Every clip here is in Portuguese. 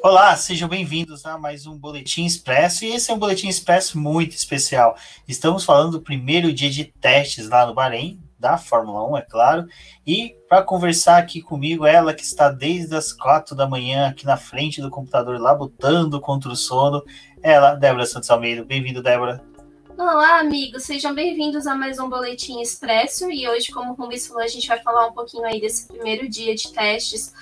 Olá, sejam bem-vindos a mais um Boletim Expresso, e esse é um Boletim Expresso muito especial. Estamos falando do primeiro dia de testes lá no Bahrein, da Fórmula 1, é claro, e para conversar aqui comigo, ela que está desde as 4 da manhã aqui na frente do computador, lá lutando contra o sono, ela, Débora Santos Almeida. Bem-vindo, Débora. Olá, amigos, sejam bem-vindos a mais um Boletim Expresso, e hoje, como o Rubens falou, a gente vai falar um pouquinho aí desse primeiro dia de testes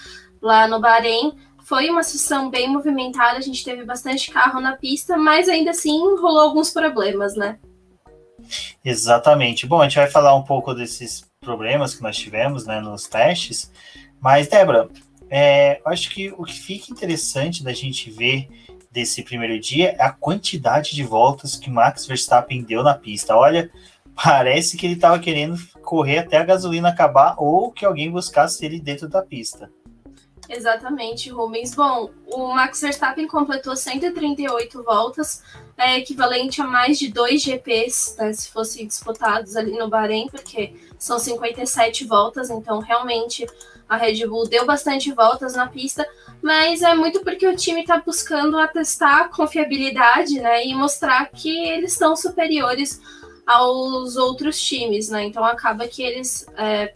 lá no Bahrein. Foi uma sessão bem movimentada, a gente teve bastante carro na pista, mas ainda assim rolou alguns problemas, né? Exatamente. Bom, a gente vai falar um pouco desses problemas que nós tivemos, né, nos testes, mas, Débora, acho que o que fica interessante da gente ver desse primeiro dia é a quantidade de voltas que Max Verstappen deu na pista. Olha, parece que ele estava querendo correr até a gasolina acabar ou que alguém buscasse ele dentro da pista. Exatamente, Rubens. Bom, o Max Verstappen completou 138 voltas, equivalente a mais de 2 GPs, né, se fossem disputados ali no Bahrein, porque são 57 voltas, então realmente a Red Bull deu bastante voltas na pista, mas é muito porque o time está buscando atestar a confiabilidade, né, e mostrar que eles estão superiores aos outros times, né, então acaba que eles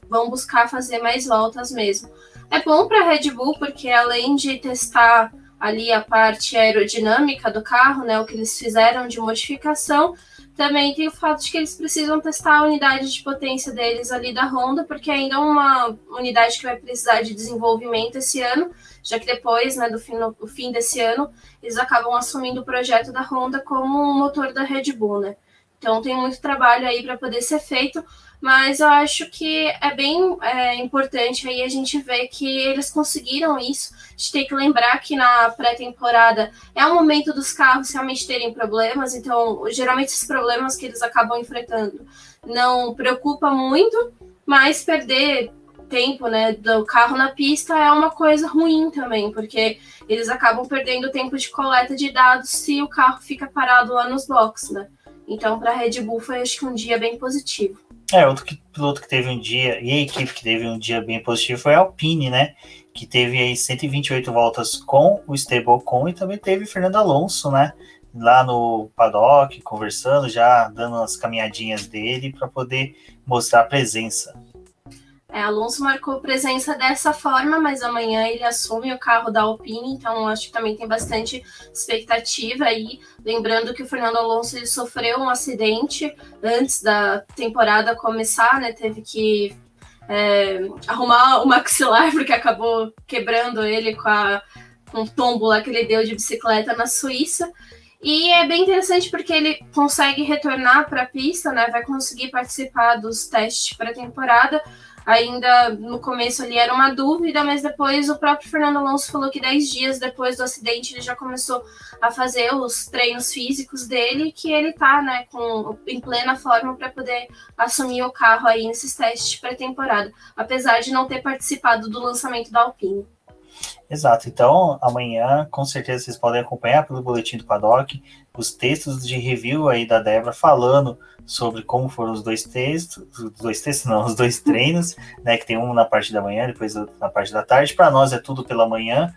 vão buscar fazer mais voltas mesmo. É bom para a Red Bull, porque além de testar ali a parte aerodinâmica do carro, né, o que eles fizeram de modificação, também tem o fato de que eles precisam testar a unidade de potência deles ali da Honda, porque ainda é uma unidade que vai precisar de desenvolvimento esse ano, já que depois, né, do fim desse ano, eles acabam assumindo o projeto da Honda como o motor da Red Bull, né? Então tem muito trabalho aí para poder ser feito, mas eu acho que é bem importante aí a gente ver que eles conseguiram isso. A gente tem que lembrar que na pré-temporada é o momento dos carros realmente terem problemas, então geralmente esses problemas que eles acabam enfrentando não preocupa muito, mas perder tempo, né, do carro na pista é uma coisa ruim também, porque eles acabam perdendo tempo de coleta de dados se o carro fica parado lá nos boxes, né? Então, para a Red Bull foi, acho que, um dia bem positivo. Outro piloto que teve um dia, e a equipe que teve um dia bem positivo foi a Alpine, né? Que teve aí 128 voltas com o Esteban Ocon e também teve Fernando Alonso, né? Lá no paddock, conversando, já dando as caminhadinhas dele para poder mostrar a presença. Alonso marcou presença dessa forma, mas amanhã ele assume o carro da Alpine, então acho que também tem bastante expectativa aí. Lembrando que o Fernando Alonso ele sofreu um acidente antes da temporada começar, né? Teve que arrumar o maxilar, porque acabou quebrando ele com o tombo lá que ele deu de bicicleta na Suíça. E é bem interessante porque ele consegue retornar para a pista, né? Vai conseguir participar dos testes pré-temporada. Ainda no começo ali era uma dúvida, mas depois o próprio Fernando Alonso falou que 10 dias depois do acidente ele já começou a fazer os treinos físicos dele, que ele tá, né, em plena forma para poder assumir o carro aí nesses testes de pré-temporada, apesar de não ter participado do lançamento da Alpine. Exato, então amanhã com certeza vocês podem acompanhar pelo Boletim do Paddock os textos de review aí da Débora falando sobre como foram os dois treinos, né, que tem um na parte da manhã, depois na parte da tarde. Para nós é tudo pela manhã,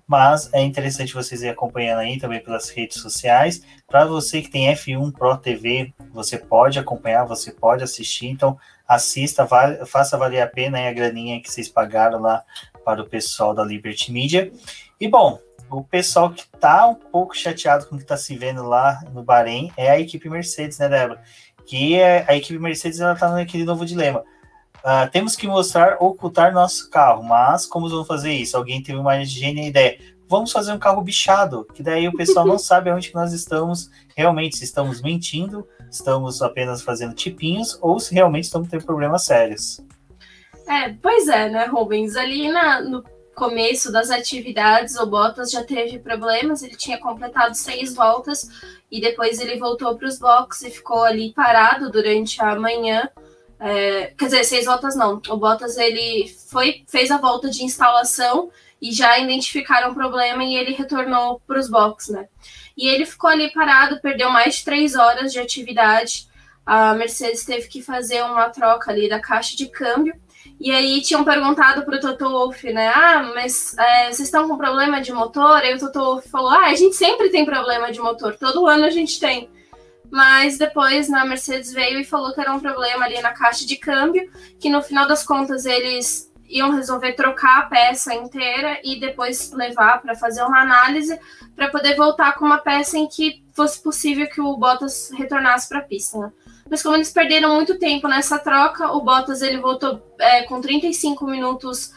mas é interessante vocês irem acompanhando aí também pelas redes sociais. Para você que tem F1 Pro TV, você pode acompanhar, você pode assistir, então assista, faça valer a pena aí a graninha que vocês pagaram lá para o pessoal da Liberty Media. E bom, o pessoal que está um pouco chateado com o que está se vendo lá no Bahrein é a equipe Mercedes, né, Débora? Que a equipe Mercedes está naquele novo dilema. Temos que ocultar nosso carro, mas como vamos fazer isso? Alguém teve uma genial ideia. Vamos fazer um carro bichado, que daí o pessoal não sabe aonde que nós estamos realmente, se estamos mentindo, estamos apenas fazendo tipinhos, ou se realmente estamos tendo problemas sérios. Pois é, né, Rubens? Ali no começo das atividades, o Bottas já teve problemas, ele tinha completado 6 voltas e depois ele voltou para os boxes e ficou ali parado durante a manhã. Quer dizer, 6 voltas não. O Bottas ele fez a volta de instalação e já identificaram o problema e ele retornou para os boxes, né? E ele ficou ali parado, perdeu mais de 3 horas de atividade. A Mercedes teve que fazer uma troca ali da caixa de câmbio. E aí tinham perguntado pro Toto Wolff, né? Mas vocês estão com problema de motor? Aí o Toto Wolff falou, a gente sempre tem problema de motor, todo ano a gente tem. Mas depois a Mercedes veio e falou que era um problema ali na caixa de câmbio, que no final das contas eles iam resolver trocar a peça inteira e depois levar para fazer uma análise para poder voltar com uma peça em que fosse possível que o Bottas retornasse para a pista, né? Mas como eles perderam muito tempo nessa troca, o Bottas ele voltou com 35 minutos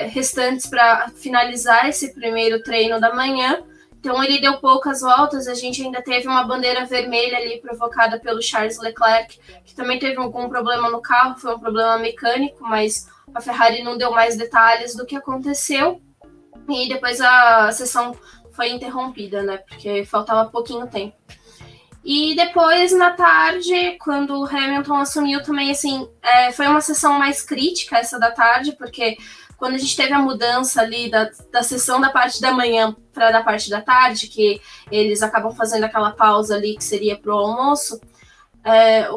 restantes para finalizar esse primeiro treino da manhã. Então ele deu poucas voltas, a gente ainda teve uma bandeira vermelha ali provocada pelo Charles Leclerc, que também teve algum problema no carro, foi um problema mecânico, mas a Ferrari não deu mais detalhes do que aconteceu. E depois a sessão foi interrompida, né? Porque faltava pouquinho tempo. E depois, na tarde, quando o Hamilton assumiu também, assim, foi uma sessão mais crítica essa da tarde, porque quando a gente teve a mudança ali da sessão da parte da manhã para da parte da tarde, que eles acabam fazendo aquela pausa ali que seria para o almoço,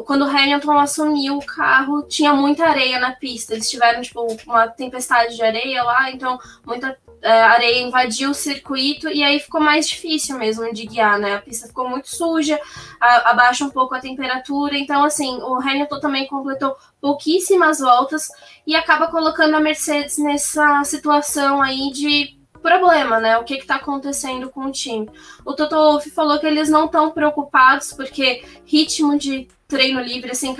quando o Hamilton assumiu o carro, tinha muita areia na pista. Eles tiveram tipo uma tempestade de areia lá, então muita areia invadiu o circuito e aí ficou mais difícil mesmo de guiar, né? A pista ficou muito suja, abaixa um pouco a temperatura. Então, assim, o Hamilton também completou pouquíssimas voltas e acaba colocando a Mercedes nessa situação aí de problema, né? O que está acontecendo com o time? O Toto Wolff falou que eles não estão preocupados porque ritmo de treino livre, assim,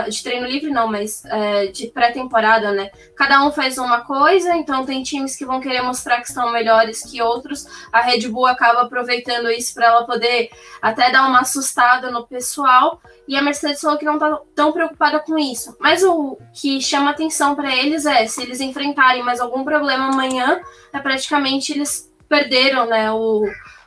de treino livre não, mas de pré-temporada, né? Cada um faz uma coisa, então tem times que vão querer mostrar que estão melhores que outros. A Red Bull acaba aproveitando isso para ela poder até dar uma assustada no pessoal. E a Mercedes falou que não está tão preocupada com isso. Mas o que chama atenção para eles se eles enfrentarem mais algum problema amanhã, praticamente eles perderam, né,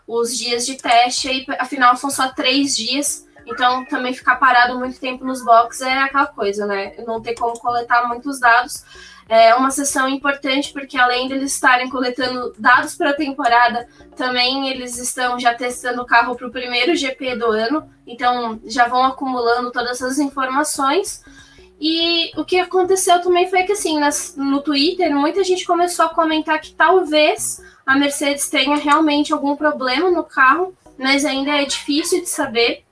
os dias de teste, e afinal são só 3 dias. Então, também ficar parado muito tempo nos boxes é aquela coisa, né? Não ter como coletar muitos dados. É uma sessão importante, porque além de eles estarem coletando dados para a temporada, também eles estão já testando o carro para o primeiro GP do ano. Então, já vão acumulando todas essas informações. E o que aconteceu também foi que, assim, no Twitter, muita gente começou a comentar que talvez a Mercedes tenha realmente algum problema no carro, mas ainda é difícil de saber.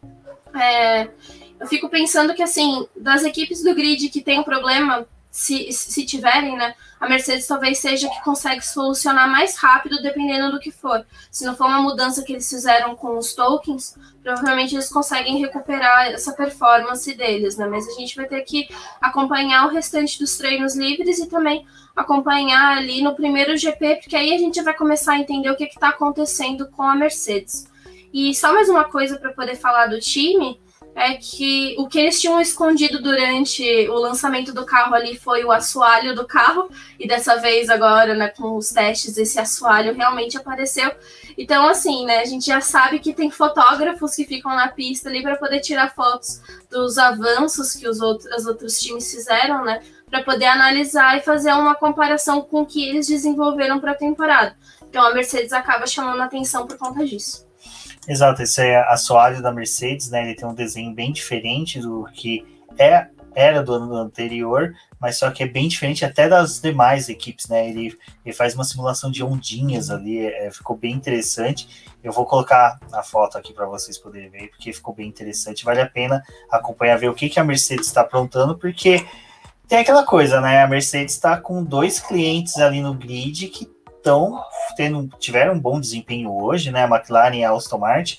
Eu fico pensando que, assim, das equipes do grid que tem um problema, se tiverem, né, a Mercedes talvez seja que consegue solucionar mais rápido, dependendo do que for. Se não for uma mudança que eles fizeram com os tokens, provavelmente eles conseguem recuperar essa performance deles, né? Mas a gente vai ter que acompanhar o restante dos treinos livres e também acompanhar ali no primeiro GP, porque aí a gente vai começar a entender o que está acontecendo com a Mercedes. E só mais uma coisa para poder falar do time, é que o que eles tinham escondido durante o lançamento do carro ali foi o assoalho do carro, e dessa vez agora, né, com os testes, esse assoalho realmente apareceu. Então, assim, né, a gente já sabe que tem fotógrafos que ficam na pista ali para poder tirar fotos dos avanços que os outros times fizeram, né, para poder analisar e fazer uma comparação com o que eles desenvolveram para a temporada. Então, a Mercedes acaba chamando a atenção por conta disso. Exato, esse é assoalho da Mercedes, né? Ele tem um desenho bem diferente do que era do ano anterior, mas só que é bem diferente até das demais equipes, né? Ele faz uma simulação de ondinhas ali, ficou bem interessante. Eu vou colocar a foto aqui para vocês poderem ver, porque ficou bem interessante. Vale a pena acompanhar, ver o que a Mercedes está aprontando, porque tem aquela coisa, né? A Mercedes está com 2 clientes ali no grid que tiveram um bom desempenho hoje, né? A McLaren e a Aston Martin,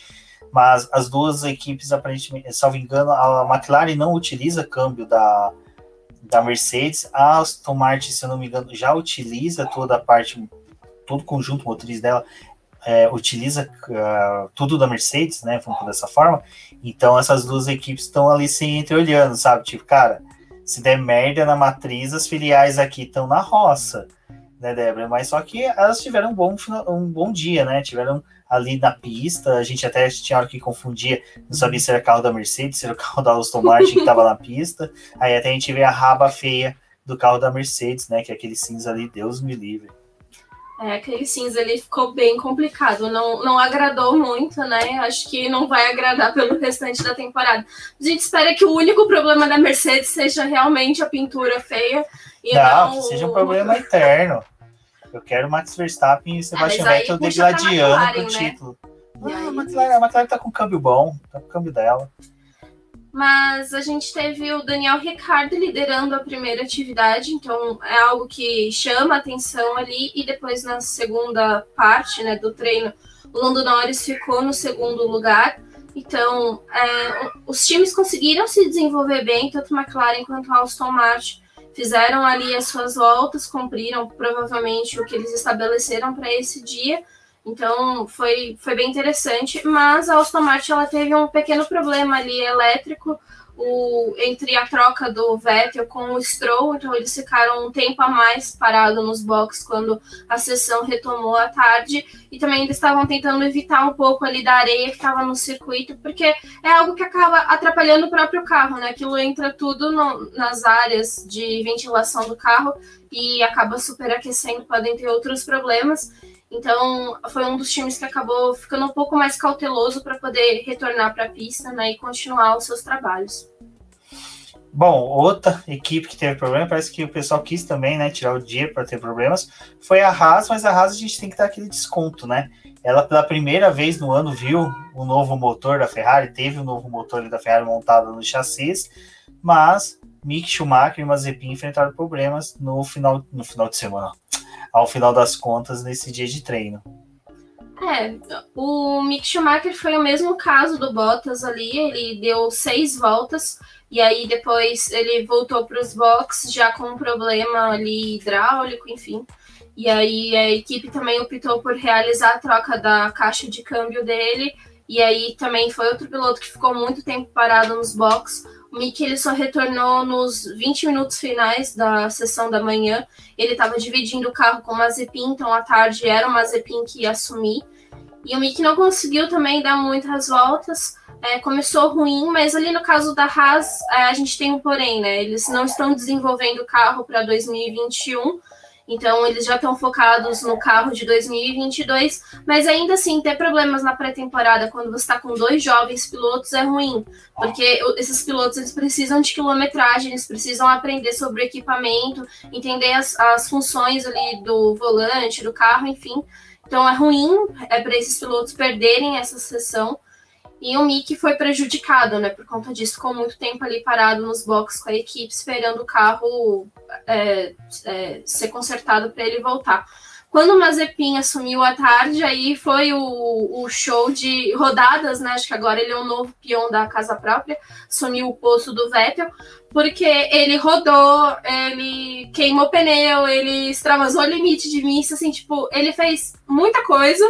mas as duas equipes, aparentemente, salvo engano, a McLaren não utiliza câmbio da Mercedes, a Aston Martin, se eu não me engano, já utiliza toda a parte, todo o conjunto motriz dela, utiliza tudo da Mercedes, né? Vamos por dessa forma. Então essas duas equipes estão ali se entreolhando, sabe? Tipo, cara, se der merda na matriz, as filiais aqui estão na roça, né, Débora? Mas só que elas tiveram um bom dia, né? Tiveram ali na pista, a gente até tinha hora que confundia, não sabia se era carro da Mercedes, se era o carro da Aston Martin que estava na pista. Aí até a gente vê a raba feia do carro da Mercedes, né? Que é aquele cinza ali, Deus me livre. Aquele cinza ele ficou bem complicado, não agradou muito, né? Acho que não vai agradar pelo restante da temporada. A gente espera que o único problema da Mercedes seja realmente a pintura feia. E não que seja um problema eterno. Eu quero Max Verstappen e Sebastian Vettel degladiando pro título. A McLaren tá com câmbio bom, tá com o câmbio dela. Mas a gente teve o Daniel Ricciardo liderando a primeira atividade, então é algo que chama a atenção ali. E depois, na segunda parte, né, do treino, o Lando Norris ficou no segundo lugar. Então, os times conseguiram se desenvolver bem, tanto a McLaren quanto a Aston Martin. Fizeram ali as suas voltas, cumpriram provavelmente o que eles estabeleceram para esse dia. Então, foi bem interessante, mas a Aston Martin ela teve um pequeno problema ali elétrico entre a troca do Vettel com o Stroll, então eles ficaram um tempo a mais parados nos boxes quando a sessão retomou à tarde, e também eles estavam tentando evitar um pouco ali da areia que estava no circuito, porque é algo que acaba atrapalhando o próprio carro, né? Aquilo entra tudo nas áreas de ventilação do carro e acaba superaquecendo, podem ter outros problemas. Então, foi um dos times que acabou ficando um pouco mais cauteloso para poder retornar para a pista, né, e continuar os seus trabalhos. Bom, outra equipe que teve problema, parece que o pessoal quis também, né, tirar o dia para ter problemas, foi a Haas, mas a Haas a gente tem que dar aquele desconto, né? Ela, pela primeira vez no ano, viu o novo motor da Ferrari, teve o novo motor da Ferrari montado no chassis, mas Mick Schumacher e Mazepin enfrentaram problemas no final de semana, ao final das contas, nesse dia de treino. O Mick Schumacher foi o mesmo caso do Bottas ali, ele deu 6 voltas, e aí depois ele voltou para os boxes já com um problema ali hidráulico, enfim. E aí a equipe também optou por realizar a troca da caixa de câmbio dele, e aí também foi outro piloto que ficou muito tempo parado nos boxes. O Mick ele só retornou nos 20 minutos finais da sessão da manhã. Ele estava dividindo o carro com o Mazepin, então à tarde era o Mazepin que ia assumir. E o Mick não conseguiu também dar muitas voltas. Começou ruim, mas ali no caso da Haas, a gente tem um porém, né? Eles não estão desenvolvendo o carro para 2021. Então, eles já estão focados no carro de 2022, mas ainda assim, ter problemas na pré-temporada quando você está com 2 jovens pilotos é ruim, porque esses pilotos eles precisam de quilometragem, eles precisam aprender sobre o equipamento, entender as funções ali do volante, do carro, enfim. Então, é ruim para esses pilotos perderem essa sessão. E o Mick foi prejudicado, né? Por conta disso, ficou muito tempo ali parado nos boxes com a equipe, esperando o carro ser consertado para ele voltar. Quando o Mazepin assumiu à tarde, aí foi o show de rodadas, né? Acho que agora ele é um novo peão da casa própria, assumiu o posto do Vettel, porque ele rodou, ele queimou pneu, ele extravasou o limite de missa, assim, tipo, ele fez muita coisa.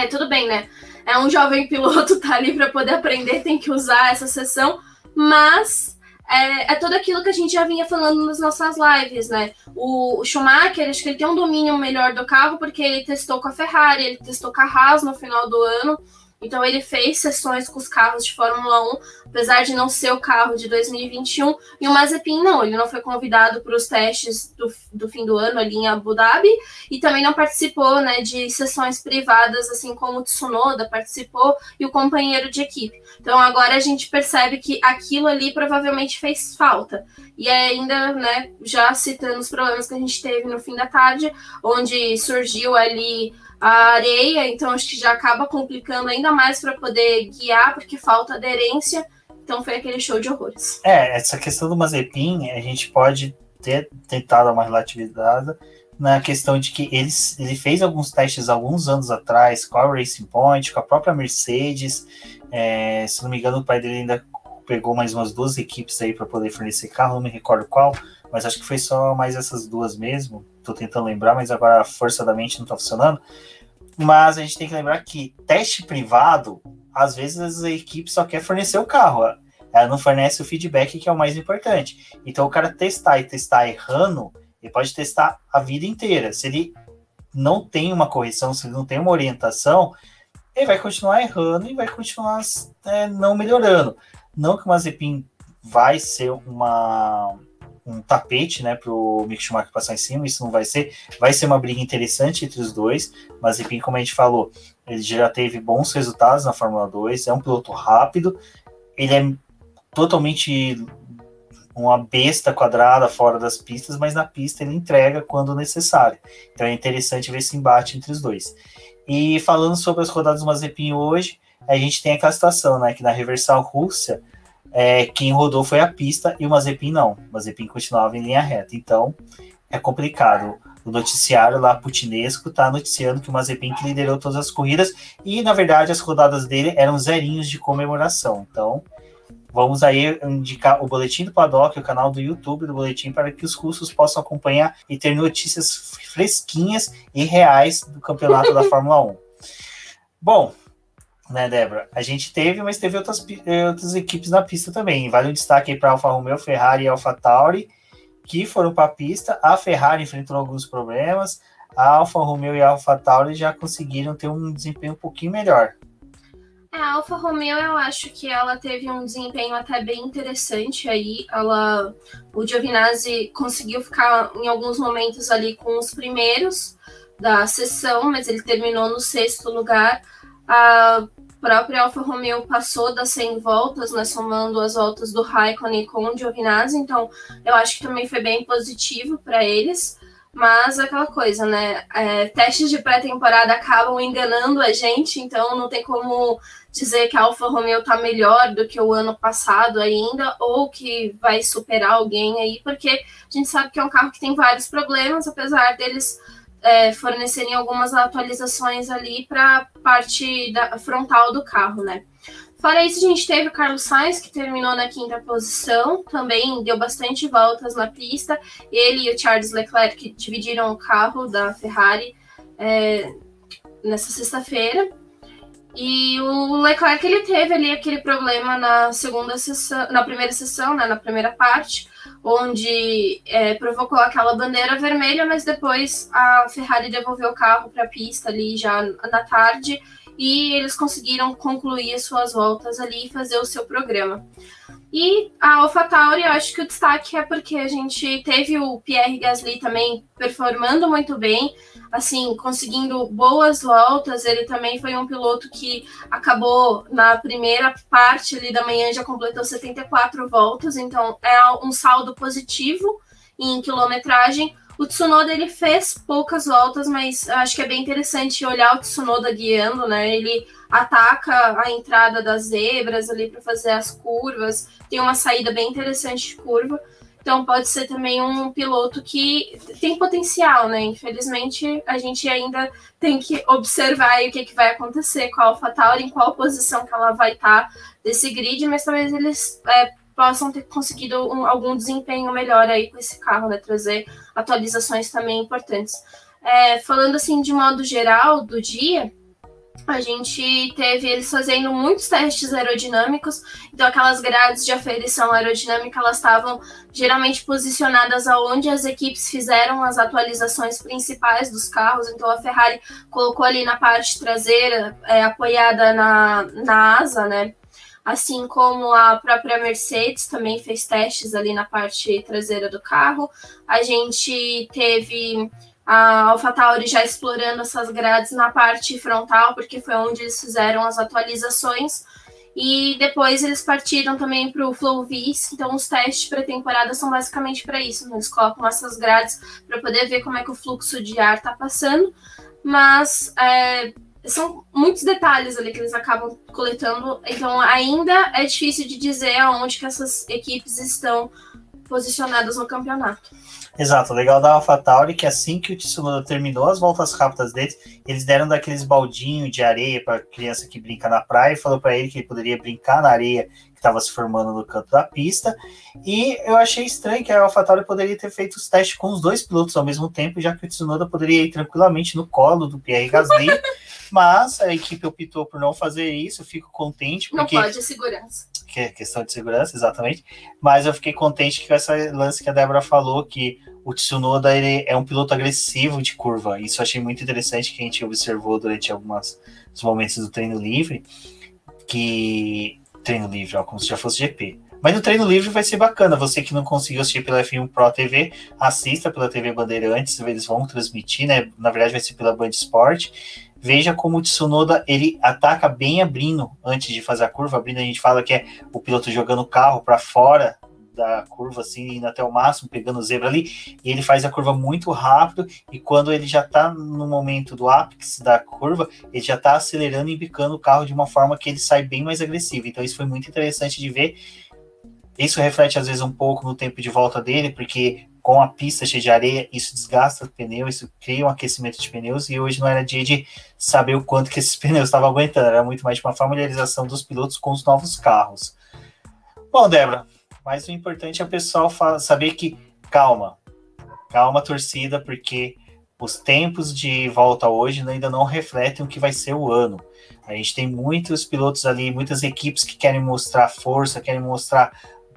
Tudo bem, né? É um jovem piloto, tá ali para poder aprender, tem que usar essa sessão, mas é tudo aquilo que a gente já vinha falando nas nossas lives, né? O Schumacher, acho que ele tem um domínio melhor do carro, porque ele testou com a Ferrari, ele testou com a Haas no final do ano, então ele fez sessões com os carros de Fórmula 1, apesar de não ser o carro de 2021, e o Mazepin não, ele não foi convidado para os testes do fim do ano ali em Abu Dhabi, e também não participou, né, de sessões privadas, assim como o Tsunoda participou, e o companheiro de equipe. Então agora a gente percebe que aquilo ali provavelmente fez falta. E ainda, né, já citando os problemas que a gente teve no fim da tarde, onde surgiu ali a areia, então acho que já acaba complicando ainda mais para poder guiar, porque falta aderência. Então foi aquele show de horrores. Essa questão do Mazepin, a gente pode ter tentado uma relatividade na questão de que ele fez alguns testes alguns anos atrás com a Racing Point, com a própria Mercedes. Se não me engano, o pai dele ainda pegou mais umas 2 equipes aí para poder fornecer carro, não me recordo qual, mas acho que foi só mais essas 2 mesmo. Estou tentando lembrar, mas agora a força da mente não está funcionando. Mas a gente tem que lembrar que teste privado, às vezes a equipe só quer fornecer o carro, ela não fornece o feedback, que é o mais importante. Então o cara testar errando, ele pode testar a vida inteira. Se ele não tem uma correção, se ele não tem uma orientação, ele vai continuar errando e vai continuar não melhorando. Não que o Mazepin vai ser uma um tapete, né, para o Mick Schumacher passar em cima. Isso não vai ser uma briga interessante entre os dois. Mazepin, como a gente falou, ele já teve bons resultados na Fórmula 2, é um piloto rápido, ele é totalmente uma besta quadrada fora das pistas, mas na pista ele entrega quando necessário. Então é interessante ver esse embate entre os dois. E falando sobre as rodadas do Mazepin hoje, a gente tem aquela situação, né, que na Reversal Rússia, quem rodou foi a pista e o Mazepin não. O Mazepin continuava em linha reta. Então é complicado. O noticiário lá putinesco está noticiando que o Mazepin que liderou todas as corridas e, na verdade, as rodadas dele eram zerinhos de comemoração. Então, vamos aí indicar o Boletim do Paddock, o canal do YouTube do Boletim, para que os russos possam acompanhar e ter notícias fresquinhas e reais do campeonato da Fórmula 1. Bom, né, Débora? A gente teve, mas teve outras equipes na pista também. Vale um destaque para a Alfa Romeo, Ferrari e Alfa Tauri, que foram para a pista. A Ferrari enfrentou alguns problemas, a Alfa Romeo e a Alfa Tauri já conseguiram ter um desempenho um pouquinho melhor. A Alfa Romeo, eu acho que ela teve um desempenho até bem interessante aí. O Giovinazzi conseguiu ficar em alguns momentos ali com os primeiros da sessão, mas ele terminou no 6º lugar. A própria Alfa Romeo passou das 100 voltas, né, somando as voltas do Raikkonen com o Giovinazzi, então eu acho que também foi bem positivo para eles. Mas aquela coisa, né? Testes de pré-temporada acabam enganando a gente, então não tem como dizer que a Alfa Romeo tá melhor do que o ano passado ainda, ou que vai superar alguém aí, porque a gente sabe que é um carro que tem vários problemas, apesar deles fornecerem algumas atualizações ali para a parte frontal do carro, né? Fora isso, a gente teve o Carlos Sainz, que terminou na 5ª posição, também deu bastante voltas na pista. Ele e o Charles Leclerc dividiram o carro da Ferrari nessa sexta-feira. E o Leclerc, ele teve ali aquele problema na primeira sessão, né, na primeira parte, onde provocou aquela bandeira vermelha, mas depois a Ferrari devolveu o carro para a pista ali já na tarde, e eles conseguiram concluir as suas voltas ali e fazer o seu programa. E a AlphaTauri, eu acho que o destaque é porque a gente teve o Pierre Gasly também performando muito bem, assim, conseguindo boas voltas. Ele também foi um piloto que acabou na primeira parte ali da manhã, já completou 74 voltas, então é um saldo positivo em quilometragem. O Tsunoda, ele fez poucas voltas, mas acho que é bem interessante olhar o Tsunoda guiando, né? Ele ataca a entrada das zebras ali para fazer as curvas, tem uma saída bem interessante de curva, então pode ser também um piloto que tem potencial, né? Infelizmente, a gente ainda tem que observar aí o que vai acontecer com a AlphaTauri, em qual posição que ela vai estar desse grid, mas talvez eles possam ter conseguido algum desempenho melhor aí com esse carro, né? Trazer atualizações também importantes. Falando assim de modo geral do dia, a gente teve eles fazendo muitos testes aerodinâmicos, então aquelas grades de aferição aerodinâmica, elas estavam geralmente posicionadas aonde as equipes fizeram as atualizações principais dos carros, então a Ferrari colocou ali na parte traseira, apoiada na asa, né? Assim como a própria Mercedes também fez testes ali na parte traseira do carro. A gente teve a AlphaTauri já explorando essas grades na parte frontal, porque foi onde eles fizeram as atualizações. E depois eles partiram também para o FlowVis, então os testes pré-temporada são basicamente para isso, né? Eles colocam essas grades para poder ver como é que o fluxo de ar está passando, mas são muitos detalhes ali que eles acabam coletando, então ainda é difícil de dizer aonde que essas equipes estão posicionadas no campeonato. Exato, o legal da AlphaTauri que assim que o Tsunoda terminou as voltas rápidas deles, eles deram daqueles baldinhos de areia para criança que brinca na praia e falou para ele que ele poderia brincar na areia que estava se formando no canto da pista. E eu achei estranho que a AlphaTauri poderia ter feito os testes com os dois pilotos ao mesmo tempo, já que o Tsunoda poderia ir tranquilamente no colo do Pierre Gasly. Mas a equipe optou por não fazer isso, eu fico contente. Porque... Não pode, segurança. Que é questão de segurança, exatamente. Mas eu fiquei contente com essa lance que a Débora falou, que o Tsunoda ele é um piloto agressivo de curva. Isso eu achei muito interessante, que a gente observou durante alguns momentos do treino livre, como se já fosse GP. Mas no treino livre vai ser bacana. Você que não conseguiu assistir pela F1 Pro TV, assista pela TV Bandeirantes, eles vão transmitir, né? Na verdade vai ser pela Band Sport. Veja como o Tsunoda, ele ataca bem abrindo antes de fazer a curva. Abrindo a gente fala que é o piloto jogando o carro para fora da curva, assim, indo até o máximo, pegando o zebra ali, e ele faz a curva muito rápido, e quando ele já tá no momento do ápice da curva, ele já tá acelerando e bicando o carro de uma forma que ele sai bem mais agressivo. Então isso foi muito interessante de ver. Isso reflete às vezes um pouco no tempo de volta dele, porque com a pista cheia de areia, isso desgasta o pneu, isso cria um aquecimento de pneus, e hoje não era dia de saber o quanto que esses pneus estavam aguentando, era muito mais de uma familiarização dos pilotos com os novos carros. Bom, Débora, mas o importante é o pessoal saber que calma, torcida, porque os tempos de volta hoje ainda não refletem o que vai ser o ano. A gente tem muitos pilotos ali, muitas equipes que querem mostrar força, querem mostrar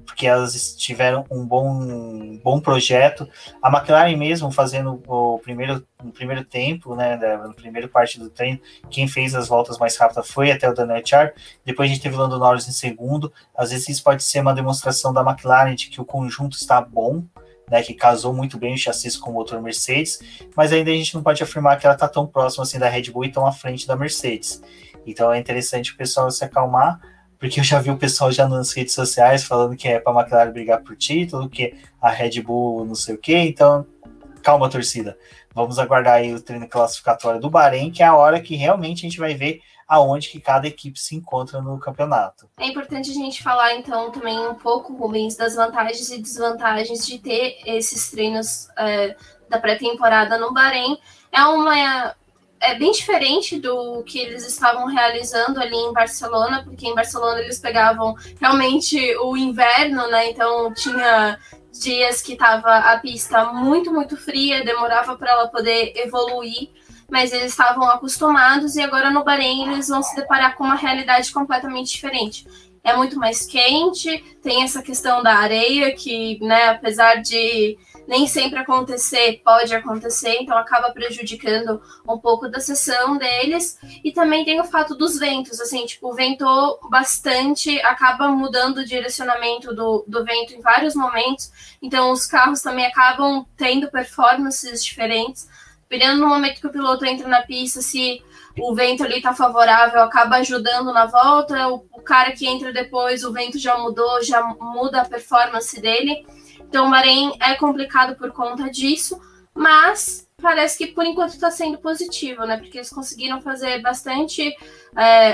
porque elas tiveram um bom projeto. A McLaren mesmo fazendo o primeiro tempo, né, no primeiro parte do treino, quem fez as voltas mais rápidas foi até o Daniel Ricciardo. Depois a gente teve o Lando Norris em segundo. Às vezes isso pode ser uma demonstração da McLaren de que o conjunto está bom, né, que casou muito bem o chassi com o motor Mercedes, mas ainda a gente não pode afirmar que ela está tão próxima assim da Red Bull e tão à frente da Mercedes. Então é interessante o pessoal se acalmar, porque eu já vi o pessoal já nas redes sociais falando que é para a McLaren brigar por título, que a Red Bull não sei o quê. Então, calma, torcida. Vamos aguardar aí o treino classificatório do Bahrein, que é a hora que realmente a gente vai ver aonde que cada equipe se encontra no campeonato. É importante a gente falar, então, também um pouco, Rubens, das vantagens e desvantagens de ter esses treinos da pré-temporada no Bahrein. É bem diferente do que eles estavam realizando ali em Barcelona, porque em Barcelona eles pegavam realmente o inverno, né? Então tinha dias que estava a pista muito, muito fria, demorava para ela poder evoluir, mas eles estavam acostumados, e agora no Bahrein eles vão se deparar com uma realidade completamente diferente. É muito mais quente, tem essa questão da areia que, né, apesar de nem sempre pode acontecer, então acaba prejudicando um pouco da sessão deles. E também tem o fato dos ventos, assim, tipo, ventou bastante, acaba mudando o direcionamento do vento em vários momentos, então os carros também acabam tendo performances diferentes. Dependendo do momento que o piloto entra na pista, se o vento ali tá favorável, acaba ajudando na volta, o cara que entra depois, o vento já mudou, já muda a performance dele. Então o Bahrein é complicado por conta disso, mas parece que por enquanto está sendo positivo, né? Porque eles conseguiram fazer bastante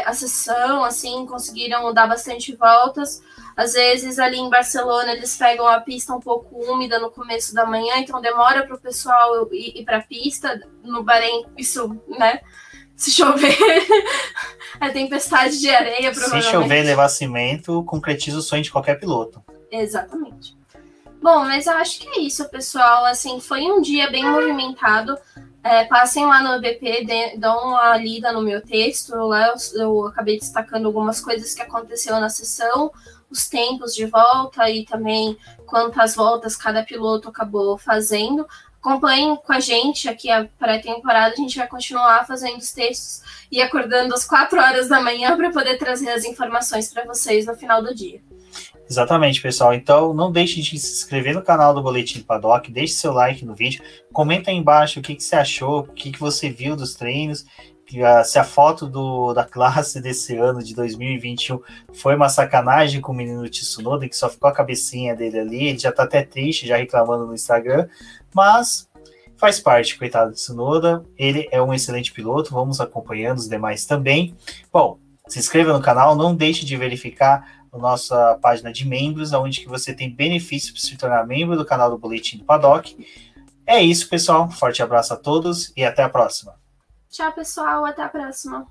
a sessão, assim, conseguiram dar bastante voltas. Às vezes ali em Barcelona eles pegam a pista um pouco úmida no começo da manhã, então demora para o pessoal ir para a pista. No Bahrein, isso, né? Se chover, é tempestade de areia, provavelmente. Se chover e levar cimento, concretiza o sonho de qualquer piloto. Exatamente. Bom, mas eu acho que é isso, pessoal. Assim, foi um dia bem movimentado. Passem lá no BP, dão uma lida no meu texto. Lá eu acabei destacando algumas coisas que aconteceu na sessão, os tempos de volta e também quantas voltas cada piloto acabou fazendo. Acompanhem com a gente aqui a pré-temporada, a gente vai continuar fazendo os textos e acordando às 4 horas da manhã para poder trazer as informações para vocês no final do dia. Exatamente, pessoal. Então, não deixe de se inscrever no canal do Boletim do Paddock, deixe seu like no vídeo, comenta aí embaixo o que você achou, o que você viu dos treinos, se a foto da classe desse ano, de 2021, foi uma sacanagem com o menino Tsunoda, que só ficou a cabecinha dele ali, ele já tá até triste, já reclamando no Instagram, mas faz parte, coitado de Tsunoda, ele é um excelente piloto, vamos acompanhando os demais também. Bom, se inscreva no canal, não deixe de verificar a nossa página de membros, onde que você tem benefícios para se tornar membro do canal do Boletim do Paddock. É isso, pessoal. Forte abraço a todos e até a próxima. Tchau, pessoal. Até a próxima.